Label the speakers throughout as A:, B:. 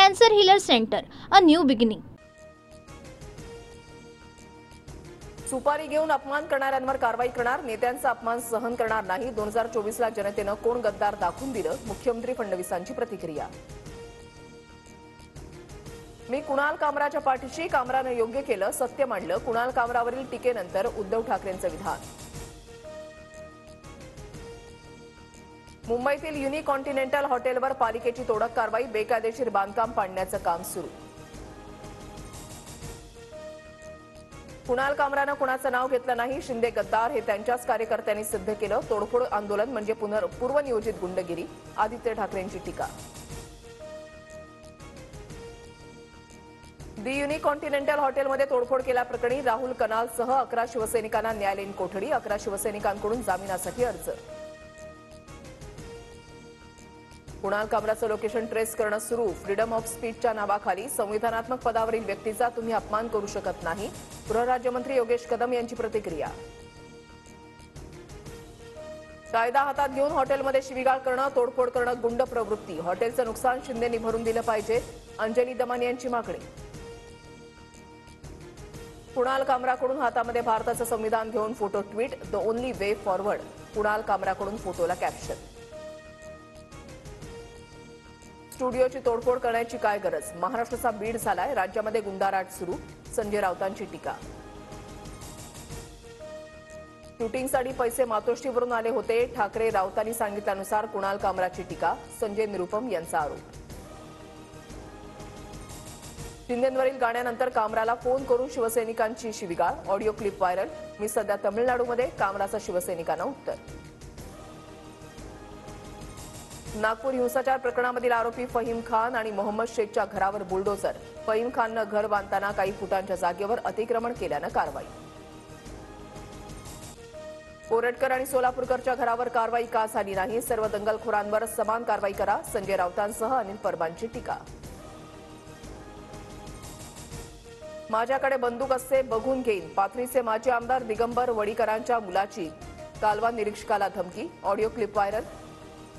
A: Cancer Healer Center, a new beginning.
B: सुपारी घेऊन अपमान करणाऱ्यांवर कारवाई करणार, नेत्यांचा अपमान सहन करणार नाही. 2024 ला जनतेनं कोण गद्दार दाखवून दिलं, मुख्यमंत्री फडणवीसांची प्रतिक्रिया. मी कुणाल कामराच्या पाठीशी, कामरानं योग्य केलं, सत्य मांडलं. कुणाल कामरावरील टीकेनंतर उद्धव ठाकरेंचं विधान. मुंबईतील युनिकॉन्टिनेंटल हॉटेलवर पालिकेची तोडक कारवाई, बेकायदेशीर बांधकाम पाडण्याचं काम सुरू. कुणाल कामरानं कुणाचं नाव घेतलं नाही, शिंदे गद्दार हे त्यांच्याच कार्यकर्त्यांनी सिद्ध केलं. तोडफोड आंदोलन म्हणजे पूर्वनियोजित गुंडगिरी, आदित्य ठाकरेंची टीका. दी युनिकॉन्टिनेंटल हॉटेलमध्ये तोडफोड केल्याप्रकरणी राहुल कनालसह 11 शिवसैनिकांना न्यायालयीन कोठडी, 11 शिवसैनिकांकडून जामिनासाठी अर्ज. कुणाल कामराचं लोकेशन ट्रेस करणं सुरू, फ्रीडम ऑफ स्पीचच्या नावाखाली संविधानात्मक पदावरील व्यक्तीचा तुम्ही अपमान करू शकत नाही, गृहराज्यमंत्री योगेश कदम यांची प्रतिक्रिया. कायदा हातात घेऊन हॉटेलमध्ये शिवीगाळ करणं, तोडफोड करणं गुंड प्रवृत्ती, हॉटेलचं नुकसान शिंदेंनी भरून दिलं पाहिजे, अंजली दमानी यांची मागणी. कुणाल कामराकडून हातामध्ये भारताचं संविधान घेऊन photo tweet, the only way forward, Kunal कामराकडून फोटोला कॅप्शन. स्टुडिओची तोडफोड करण्याची काय गरज, महाराष्ट्राचा बीड झालाय, राज्यामध्ये गुंडाराट सुरू, संजय राऊतांची टीका. शूटिंगसाठी पैसे मातोश्रीवरून आले होते, ठाकरे राऊतांनी सांगितल्यानुसार कुणाल कामराची टीका, संजय निरुपम यांचा आरोप. शिंदेंवरील गाण्यानंतर कामराला फोन करून शिवसैनिकांची शिवीगाळ, ऑडिओ क्लिप व्हायरल, मी सध्या तमिळनाडूमध्ये, कामराचं शिवसैनिकांना उत्तर. नागपूर हिंसाचार प्रकरणामधील आरोपी फहीम खान आणि मोहम्मद शेखच्या घरावर बुलडोझर, फहीम खाननं घर बांधताना काही फुटांच्या जागेवर अतिक्रमण केल्यानं कारवाई. कोरटकर आणि सोलापूरकरच्या घरावर कारवाई का झाली नाही, सर्व दंगलखोरांवर समान कारवाई करा, संजय राऊतांसह अनिल परबांची टीका. माझ्याकडे बंदूक असते, बघून घेईन, पाथरीचे माजी आमदार दिगंबर वडीकरांच्या मुलाची कालवा निरीक्षकाला धमकी, ऑडिओ क्लिप व्हायरल.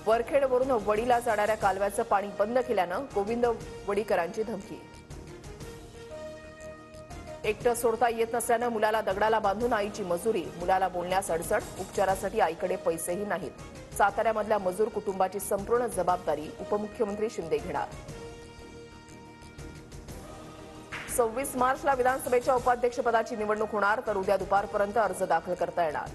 B: वरखेडवरून वडीला जाणाऱ्या कालव्याचं पाणी बंद केल्यानं गोविंद वडीकरांची धमकी. एकटं सोडता येत नसल्यानं मुलाला दगडाला बांधून आईची मजुरी, मुलाला बोलण्यास अडचण, उपचारासाठी आईकडे पैसेही नाहीत. साताऱ्यामधल्या मजूर कुटुंबाची संपूर्ण जबाबदारी उपमुख्यमंत्री शिंदे घेणार. 26 मार्चला विधानसभेच्या उपाध्यक्षपदाची निवडणूक होणार, तर उद्या दुपारपर्यंत अर्ज दाखल करता येणार.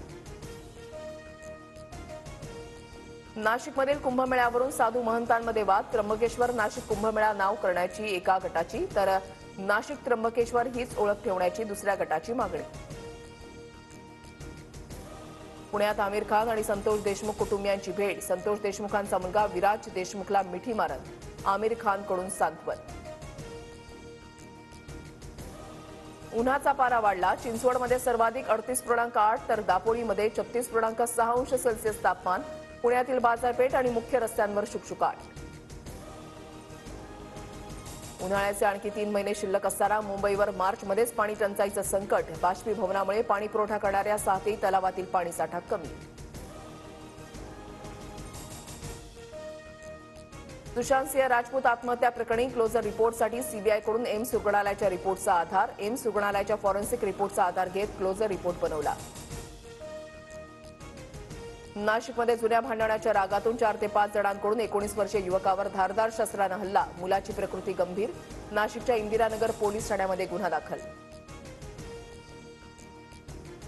B: नाशिकमधील कुंभमेळ्यावरून साधू महंतांमध्ये वाद, त्र्यंबकेश्वर नाशिक कुंभमेळा नाव करण्याची एका गटाची, तर नाशिक त्र्यंबकेश्वर हीच ओळख ठेवण्याची दुसऱ्या गटाची मागणी. पुण्यात आमिर खान आणि संतोष देशमुख कुटुंबियांची भेट, संतोष देशमुखांचा मुलगा विराज देशमुखला मिठी मारत आमिर खानकडून सांत्वन. उन्हाचा पारा वाढला, चिंचवडमध्ये सर्वाधिक 38.8 तर दापोलीमध्ये 36.6 अंश सेल्सिअस तापमान. पुण्यातील बाजारपेठ आणि मुख्य रस्त्यांवर शुकशुकाट. उन्हाळ्याचे आणखी 3 महिने शिल्लक असताना मुंबईवर मार्चमध्येच पाणी टंचाईचं संकट, बाष्पीभवनामुळे पाणी पुरवठा करणाऱ्या 6 तलावातील पाणीसाठा कमी. सुशांत सिंह राजपूत आत्महत्या प्रकरणी क्लोजर रिपोर्टसाठी सीबीआयकडून एम्स रुग्णालयाच्या रिपोर्टचा आधार, एम्स रुग्णालयाच्या फॉरेन्सिक रिपोर्टचा आधार घेत क्लोजर रिपोर्ट बनवला. नाशिकमध्ये जुन्या भांडणाच्या रागातून 4 ते 5 जणांकडून 19 वर्षीय युवकावर धारदार शस्त्रानं हल्ला, मुलाची प्रकृती गंभीर, नाशिकच्या इंदिरानगर पोलीस ठाण्यामध्ये गुन्हा दाखल.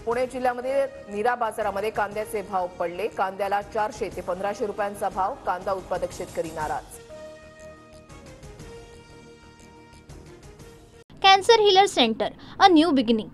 B: पुणे जिल्ह्यामध्ये नीरा बाजारामध्ये कांद्याचे भाव पडले, कांद्याला 400 ते 1500 रुपयांचा भाव, कांदा उत्पादक शेतकरी नाराज.
A: Cancer Healer Center, a new beginning.